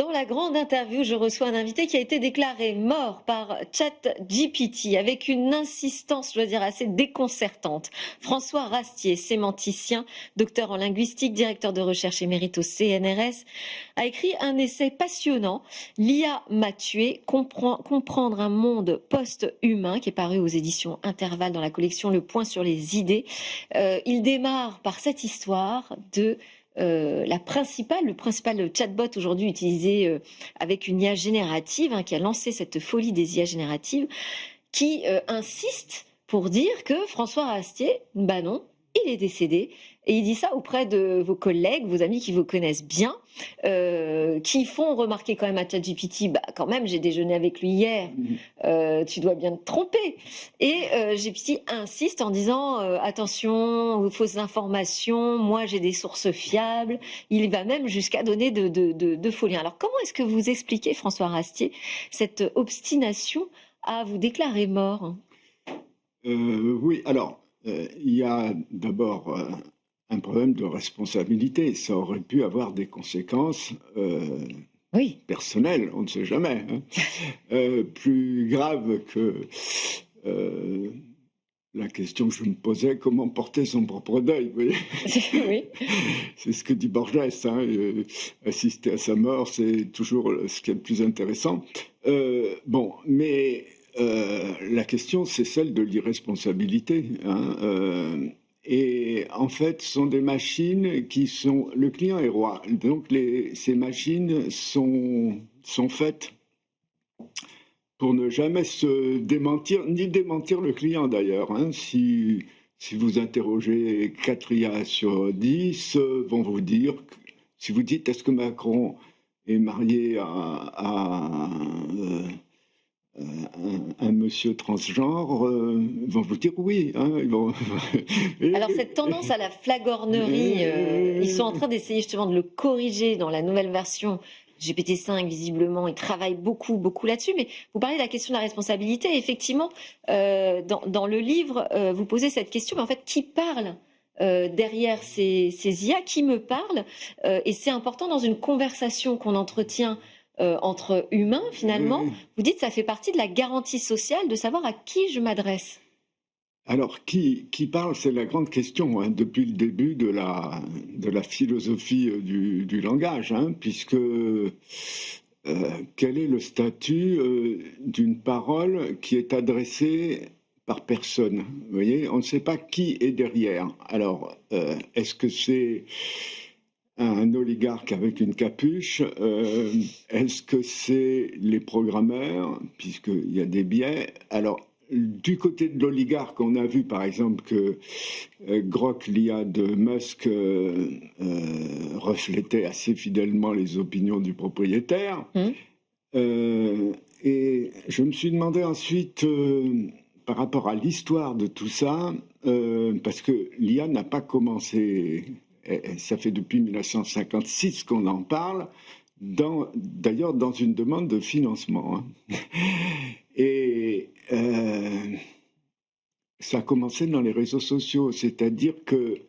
Dans la grande interview, je reçois un invité qui a été déclaré mort par ChatGPT avec une insistance, je dois dire, assez déconcertante. François Rastier, sémanticien, docteur en linguistique, directeur de recherche émérite au CNRS, a écrit un essai passionnant, L'IA m'a tué, comprendre un monde post-humain, qui est paru aux éditions Intervalle dans la collection Le Point sur les idées. Il démarre par cette histoire de le principal chatbot aujourd'hui utilisé avec une IA générative, qui a lancé cette folie des IA génératives, qui insiste pour dire que François Rastier, bah non, il est décédé. Et il dit ça auprès de vos collègues, vos amis qui vous connaissent bien, qui font remarquer quand même à ChatGPT, bah quand même, j'ai déjeuné avec lui hier, tu dois bien te tromper. Et GPT insiste en disant, attention aux fausses informations, moi j'ai des sources fiables. Il va même jusqu'à donner de faux liens. Alors comment est-ce que vous expliquez, François Rastier, cette obstination à vous déclarer mort? Oui, alors, il y a d'abord un problème de responsabilité. Ça aurait pu avoir des conséquences Oui. personnelles, on ne sait jamais, hein. Plus grave que la question que je me posais, comment porter son propre deuil, vous voyez. Oui. C'est ce que dit Borges, hein, assister à sa mort, c'est toujours ce qui est le plus intéressant. Bon, mais la question, c'est celle de l'irresponsabilité, hein, et en fait, ce sont des machines qui sont... Le client est roi, donc ces machines sont faites pour ne jamais se démentir, ni démentir le client d'ailleurs, hein. Si vous interrogez 4 IA sur 10, vont vous dire, si vous dites est-ce que Macron est marié à un monsieur transgenre, vont vous dire oui, hein, Alors cette tendance à la flagornerie, ils sont en train d'essayer justement de le corriger dans la nouvelle version GPT-5, visiblement, ils travaillent beaucoup, beaucoup là-dessus. Mais vous parlez de la question de la responsabilité. Effectivement, dans le livre, vous posez cette question, mais en fait, qui parle derrière ces IA? Qui me parle? Et c'est important dans une conversation qu'on entretient entre humains, finalement. Vous dites que ça fait partie de la garantie sociale de savoir à qui je m'adresse. Alors, qui parle, c'est la grande question, hein, depuis le début de la philosophie du langage, hein, puisque quel est le statut d'une parole qui est adressée par personne? Vous voyez, on ne sait pas qui est derrière. Alors, est-ce que c'est un oligarque avec une capuche? Est-ce que c'est les programmeurs, puisqu'il y a des biais? Alors, du côté de l'oligarque, on a vu par exemple que Grok, l'IA de Musk, reflétait assez fidèlement les opinions du propriétaire. Et je me suis demandé ensuite, par rapport à l'histoire de tout ça, parce que l'IA n'a pas commencé, ça fait depuis 1956 qu'on en parle, d'ailleurs dans une demande de financement, hein. Et ça a commencé dans les réseaux sociaux, c'est-à-dire qu'il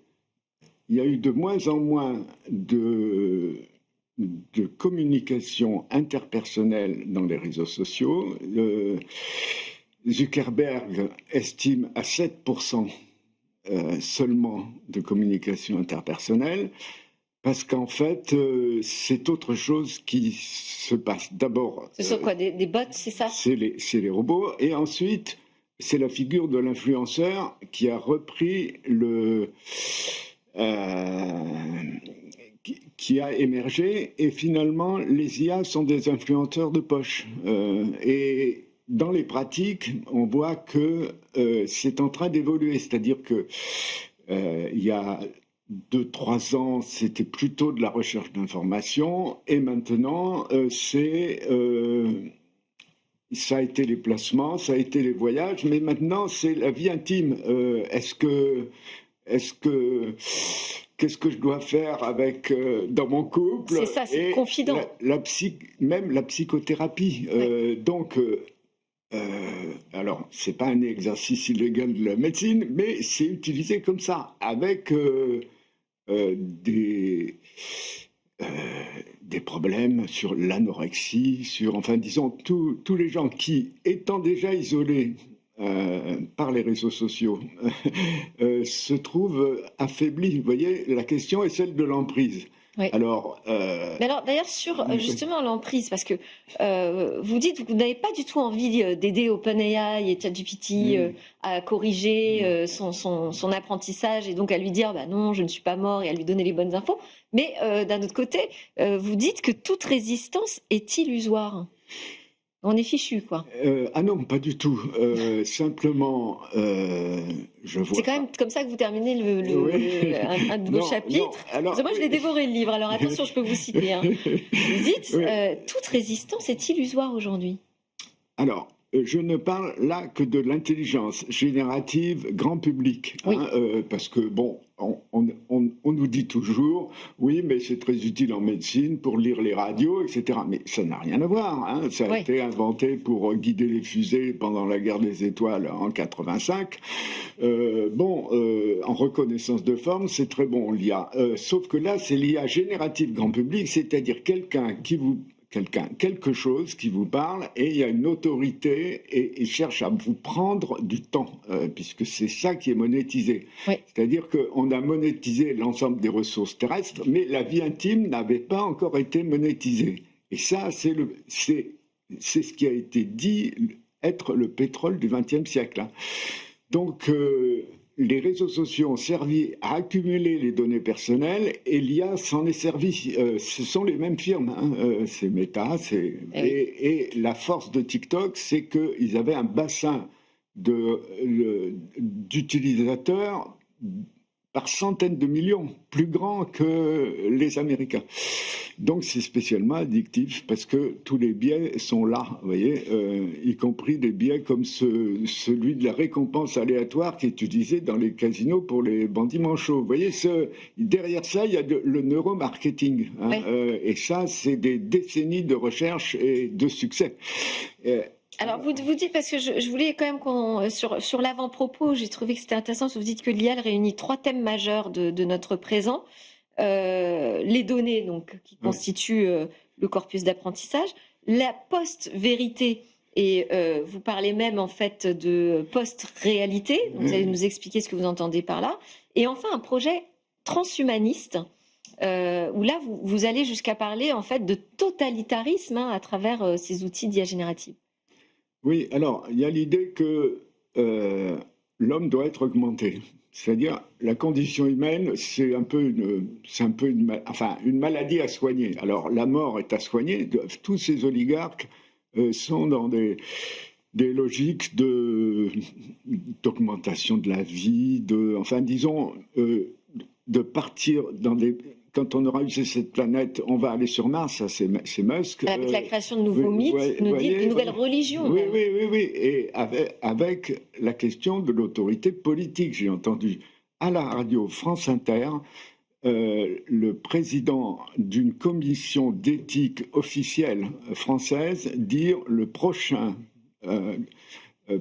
y a eu de moins en moins de communication interpersonnelle dans les réseaux sociaux. Zuckerberg estime à 7% seulement de communication interpersonnelle, parce qu'en fait, c'est autre chose qui se passe. D'abord... Ce sont quoi, des bots, c'est ça? C'est les robots. Et ensuite, c'est la figure de l'influenceur qui a repris qui a émergé. Et finalement, les IA sont des influenceurs de poche. Et dans les pratiques, on voit que c'est en train d'évoluer. C'est-à-dire que il y a 2-3 ans, c'était plutôt de la recherche d'informations, et maintenant, ça a été les placements, ça a été les voyages, mais maintenant, c'est la vie intime. Qu'est-ce que je dois faire dans mon couple? C'est ça, c'est confident. Même la psychothérapie. Ouais. Donc, alors, c'est pas un exercice illégal de la médecine, mais c'est utilisé comme ça, avec euh, des problèmes sur l'anorexie, sur, enfin, disons, tous les gens qui, étant déjà isolés par les réseaux sociaux, se trouvent affaiblis. Vous voyez, la question est celle de l'emprise. Oui. Alors, Mais alors, d'ailleurs, sur justement l'emprise, parce que vous dites que vous n'avez pas du tout envie d'aider OpenAI et ChatGPT à corriger son apprentissage et donc à lui dire bah non, je ne suis pas mort et à lui donner les bonnes infos. Mais d'un autre côté, vous dites que toute résistance est illusoire. On est fichu, quoi. ah non, pas du tout. Simplement, je vois. C'est quand même comme ça que vous terminez Oui. un de vos Non, chapitres. non, alors, Moi, je l'ai dévoré le livre, alors attention, je peux vous citer. Hein. Vous dites, Oui. toute résistance est illusoire aujourd'hui. Alors, je ne parle là que de l'intelligence générative grand public, Oui. parce que bon, on nous dit toujours, oui, mais c'est très utile en médecine pour lire les radios, etc. Mais ça n'a rien à voir. Hein. Ça a Oui. été inventé pour guider les fusées pendant la guerre des étoiles en 85. En reconnaissance de forme, c'est très bon l'IA. Sauf que là, c'est l'IA générative grand public, c'est-à-dire quelque chose qui vous parle et il y a une autorité et il cherche à vous prendre du temps, puisque c'est ça qui est monétisé. Oui. C'est-à-dire qu'on a monétisé l'ensemble des ressources terrestres, mais la vie intime n'avait pas encore été monétisée. Et ça, c'est ce qui a été dit être le pétrole du XXe siècle. Hein. Donc, les réseaux sociaux ont servi à accumuler les données personnelles et l'IA s'en est servi. Ce sont les mêmes firmes, hein. C'est Meta. Et la force de TikTok, c'est qu'ils avaient un bassin d'utilisateurs par centaines de millions, plus grand que les Américains. Donc c'est spécialement addictif parce que tous les biais sont là, vous voyez, y compris des biais comme celui de la récompense aléatoire qui est utilisé dans les casinos pour les bandits manchots. Vous voyez, derrière ça, il y a le neuromarketing. Hein, Oui. et ça, c'est des décennies de recherche et de succès. Alors, vous dites, parce que je voulais quand même sur l'avant-propos, j'ai trouvé que c'était intéressant, vous dites que l'IA réunit 3 thèmes majeurs de notre présent. Les données donc, qui constituent le corpus d'apprentissage, la post-vérité, et vous parlez même en fait de post-réalité, donc vous allez nous expliquer ce que vous entendez par là, et enfin un projet transhumaniste, où là vous allez jusqu'à parler en fait de totalitarisme à travers ces outils d'IA générative. Oui, alors, il y a l'idée que l'homme doit être augmenté. C'est-à-dire, la condition humaine, c'est un peu une maladie à soigner. Alors, la mort est à soigner. Tous ces oligarques sont dans des logiques d'augmentation de la vie, de partir dans des... Quand on aura usé cette planète, on va aller sur Mars, ça c'est Musk. Avec la création de nouveaux mythes, de nouvelles religions. Oui, et avec la question de l'autorité politique. J'ai entendu à la radio France Inter le président d'une commission d'éthique officielle française dire le prochain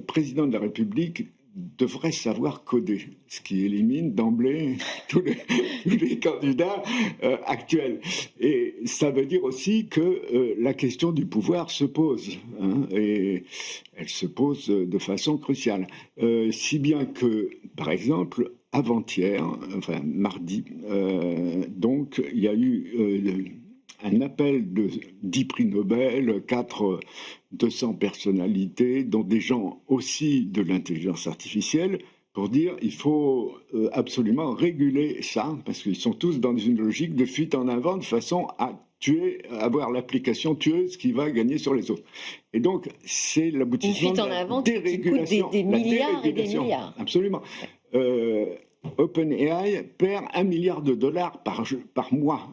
président de la République devrait savoir coder, ce qui élimine d'emblée tous les candidats actuels. Et ça veut dire aussi que la question du pouvoir se pose, hein, et elle se pose de façon cruciale. Si bien que, par exemple, avant-hier, enfin mardi, donc il y a eu un appel de 10 prix Nobel, 200 personnalités, dont des gens aussi de l'intelligence artificielle, pour dire il faut absolument réguler ça, parce qu'ils sont tous dans une logique de fuite en avant, de façon à avoir l'application tueuse qui va gagner sur les autres. Et donc, c'est l'aboutissement de la dérégulation. Qui coûte des milliards et des milliards. Absolument. OpenAI perd $1 milliard par mois.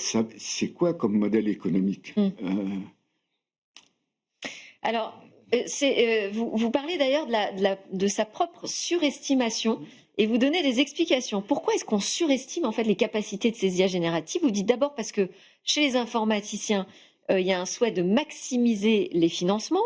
C'est quoi comme modèle économique? Alors, vous parlez d'ailleurs de sa propre surestimation et vous donnez des explications. Pourquoi est-ce qu'on surestime en fait les capacités de ces IA génératives? Vous dites d'abord parce que chez les informaticiens, il y a un souhait de maximiser les financements.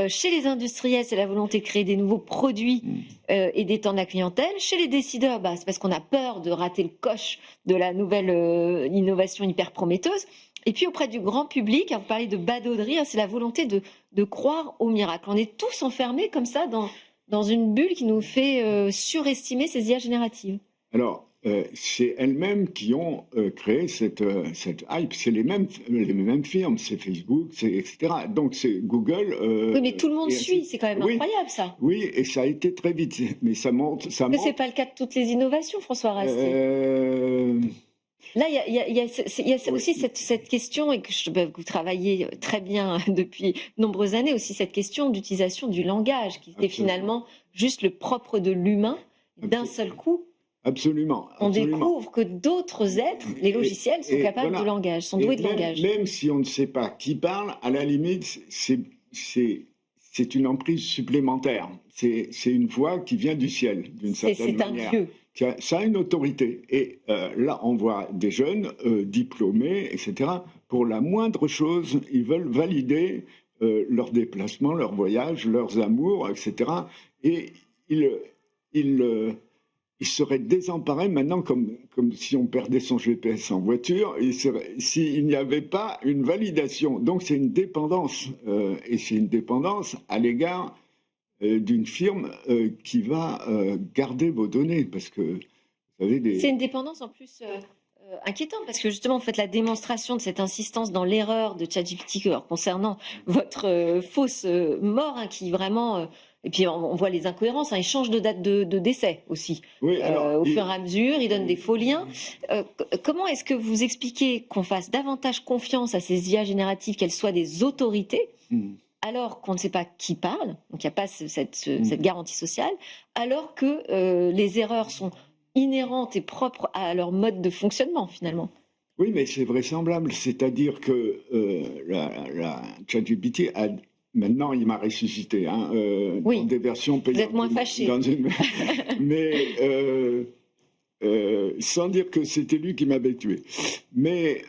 Chez les industriels, c'est la volonté de créer des nouveaux produits et d'étendre la clientèle. Chez les décideurs, c'est parce qu'on a peur de rater le coche de la nouvelle innovation hyper prometteuse. Et puis auprès du grand public, vous parlez de badauderie, c'est la volonté de croire au miracle. On est tous enfermés comme ça dans une bulle qui nous fait surestimer ces IA génératives. Alors, c'est elles-mêmes qui ont créé cette hype. C'est les mêmes firmes, c'est Facebook, etc. Donc c'est Google. Oui, mais tout le monde suit, c'est quand même incroyable ça. Oui, et ça a été très vite. Mais ça monte. Mais ce n'est pas le cas de toutes les innovations, François Rastier. Là, il y a aussi cette question, et que vous travaillez très bien depuis de nombreuses années, aussi cette question d'utilisation du langage, qui était finalement juste le propre de l'humain, d'un seul coup. Absolument. On découvre que d'autres êtres, les logiciels, sont capables de langage, sont doués de langage. Même si on ne sait pas qui parle, à la limite, c'est une emprise supplémentaire. C'est une voix qui vient du ciel, d'une certaine manière. C'est un dieu. Ça a une autorité. Et là, on voit des jeunes diplômés, etc. Pour la moindre chose, ils veulent valider leurs déplacements, leurs voyages, leurs amours, etc. Et il serait désemparé maintenant, comme si on perdait son GPS en voiture, s'il n'y avait pas une validation. Donc c'est une dépendance, et c'est une dépendance à l'égard d'une firme qui va garder vos données, parce que vous savez... C'est une dépendance en plus inquiétante, parce que justement vous faites la démonstration de cette insistance dans l'erreur de ChatGPT concernant votre fausse mort, qui vraiment... Et puis on voit les incohérences, il change de date de décès aussi. Oui, alors, au fur et à mesure, il donne des faux liens. Comment est-ce que vous expliquez qu'on fasse davantage confiance à ces IA génératives, qu'elles soient des autorités, alors qu'on ne sait pas qui parle, donc il n'y a pas cette garantie sociale, alors que les erreurs sont inhérentes et propres à leur mode de fonctionnement finalement? Oui, mais c'est vraisemblable, c'est-à-dire que la ChatGPT a... Maintenant, il m'a ressuscité, dans des versions payantes. Vous êtes moins fâché. Mais sans dire que c'était lui qui m'avait tué. Mais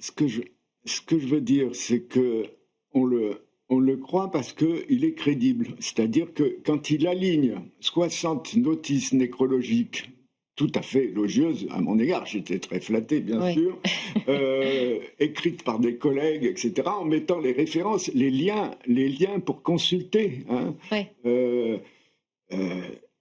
ce que je veux dire, c'est que on le croit parce qu'il est crédible. C'est-à-dire que quand il aligne 60 notices nécrologiques tout à fait élogieuse à mon égard, j'étais très flatté bien sûr, écrite par des collègues, etc., en mettant les références, les liens pour consulter. Il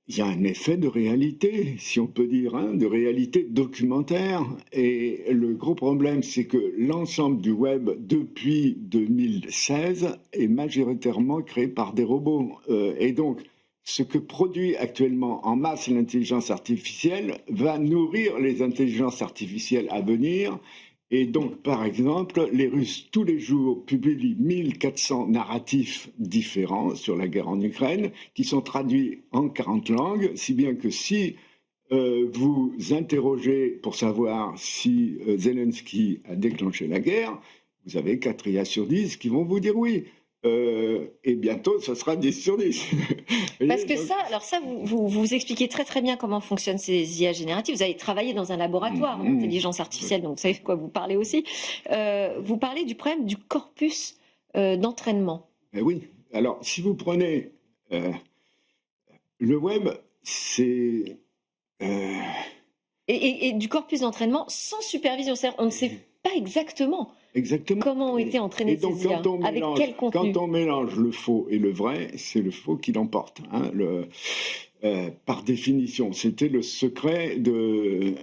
y a un effet de réalité, si on peut dire, de réalité documentaire. Et le gros problème, c'est que l'ensemble du web, depuis 2016, est majoritairement créé par des robots. Et donc, ce que produit actuellement en masse l'intelligence artificielle va nourrir les intelligences artificielles à venir. Et donc, par exemple, les Russes, tous les jours, publient 1400 narratifs différents sur la guerre en Ukraine, qui sont traduits en 40 langues, si bien que si vous interrogez pour savoir si Zelensky a déclenché la guerre, vous avez 4 IA sur 10 qui vont vous dire oui. Et bientôt, ce sera 10 sur 10. Parce que vous expliquez très très bien comment fonctionnent ces IA génératives. Vous avez travaillé dans un laboratoire d'intelligence artificielle, donc vous savez de quoi vous parlez aussi. Vous parlez du problème du corpus d'entraînement. Oui. Alors, si vous prenez le web, c'est... Et du corpus d'entraînement sans supervision. C'est-à-dire, on ne sait pas exactement comment ont été entraînés ces IA, avec quel contenu. Quand on mélange le faux et le vrai, c'est le faux qui l'emporte. Par définition, c'était le secret de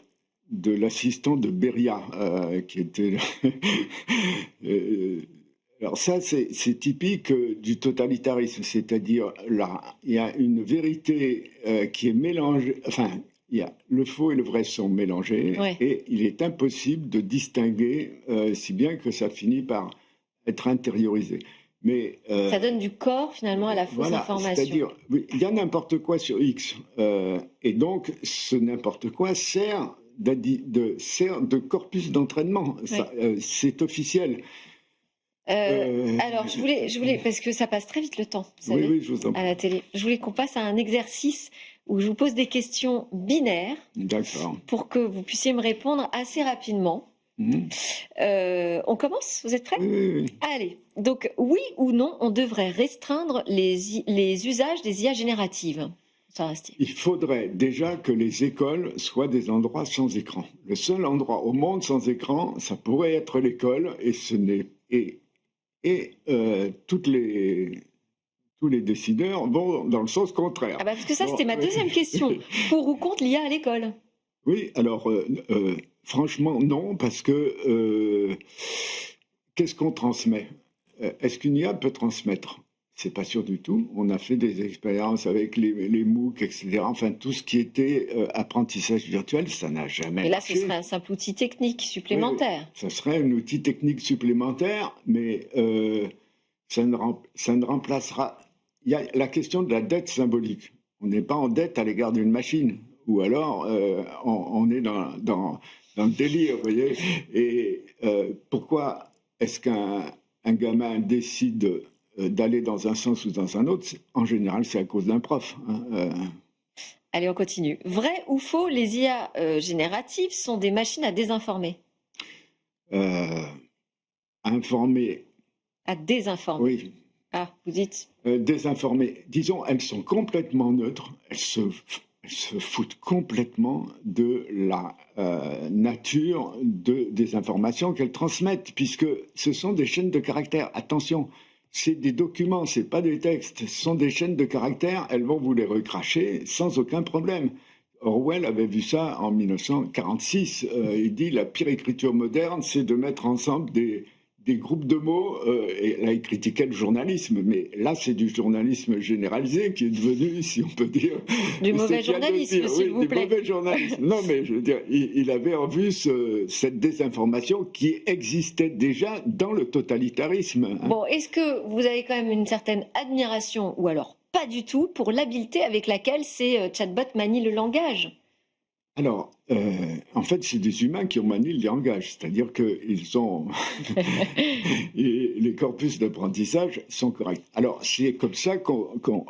l'assistant de Beria, qui était... Alors ça, c'est typique du totalitarisme, c'est-à-dire là, il y a une vérité qui est mélangée... Enfin, le faux et le vrai sont mélangés, et il est impossible de distinguer, si bien que ça finit par être intériorisé. Mais, ça donne du corps finalement à la fausse information. C'est-à-dire, il y a n'importe quoi sur X, et donc ce n'importe quoi sert de corpus d'entraînement. C'est officiel. Alors, je voulais, parce que ça passe très vite le temps, vous savez, oui, je vous en prie. À la télé. Je voulais qu'on passe à un exercice où je vous pose des questions binaires. D'accord. Pour que vous puissiez me répondre assez rapidement. On commence? Vous êtes prêts? Oui, oui, oui. Allez, donc oui ou non, on devrait restreindre les usages des IA génératives? François Rastier. Il faudrait déjà que les écoles soient des endroits sans écran. Le seul endroit au monde sans écran, ça pourrait être l'école, et ce n'est tous les décideurs vont dans le sens contraire. Ah bah parce que ça, Bon, c'était ma deuxième question. Pour ou contre l'IA à l'école? oui, alors franchement non, parce que qu'est-ce qu'on transmet? Est-ce qu'une IA peut transmettre? C'est pas sûr du tout. On a fait des expériences avec les MOOC, etc. Enfin, tout ce qui était apprentissage virtuel, ça n'a jamais Et là, ce marché. serait un simple outil technique supplémentaire. Ça serait un outil technique supplémentaire, mais ça ne remplacera. Il y a la question de la dette symbolique. On n'est pas en dette à l'égard d'une machine, ou alors on est dans le délire, vous voyez. Et pourquoi est-ce qu'un gamin décide d'aller dans un sens ou dans un autre? En général, c'est à cause d'un prof. Allez, on continue. Vrai ou faux, les IA génératives sont des machines à désinformer? Informer, À désinformer. oui. Ah, vous dites? Désinformer. Disons, elles sont complètement neutres. Elles se foutent complètement de la nature des informations qu'elles transmettent, puisque ce sont des chaînes de caractères. Attention, c'est des documents, c'est pas des textes. Ce sont des chaînes de caractères. Elles vont vous les recracher sans aucun problème. Orwell avait vu ça en 1946. Il dit la pire écriture moderne, c'est de mettre ensemble des groupes de mots, et là il critiquait le journalisme, mais là c'est du journalisme généralisé qui est devenu, si on peut dire... Du mauvais journalisme, s'il vous plaît. Du mauvais journalisme. Non mais je veux dire, il avait en vue cette désinformation qui existait déjà dans le totalitarisme. Bon, est-ce que vous avez quand même une certaine admiration, ou alors pas du tout, pour l'habileté avec laquelle ces chatbots manient le langage? Alors, en fait, c'est des humains qui ont manié le langage, c'est-à-dire qu'ils ont... les corpus d'apprentissage sont corrects. Alors, c'est comme ça qu'on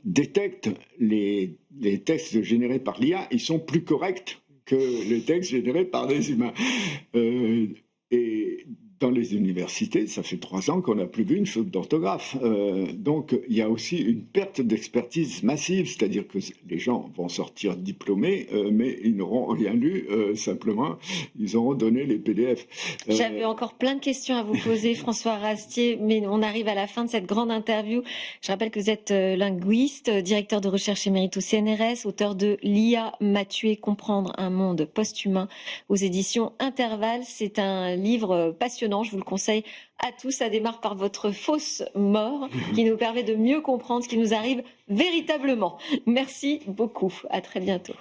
détecte les textes générés par l'IA. Ils sont plus corrects que les textes générés par des humains. Et dans les universités, ça fait 3 ans qu'on n'a plus vu une faute d'orthographe. Donc, il y a aussi une perte d'expertise massive, c'est-à-dire que les gens vont sortir diplômés, mais ils n'auront rien lu, simplement, ils auront donné les PDF. J'avais encore plein de questions à vous poser, François Rastier, mais on arrive à la fin de cette grande interview. Je rappelle que vous êtes linguiste, directeur de recherche émérite au CNRS, auteur de L'IA m'a tué, comprendre un monde post-humain aux éditions Intervalle. C'est un livre passionnant. Je vous le conseille à tous. Ça démarre par votre fausse mort qui nous permet de mieux comprendre ce qui nous arrive véritablement. Merci beaucoup. À très bientôt.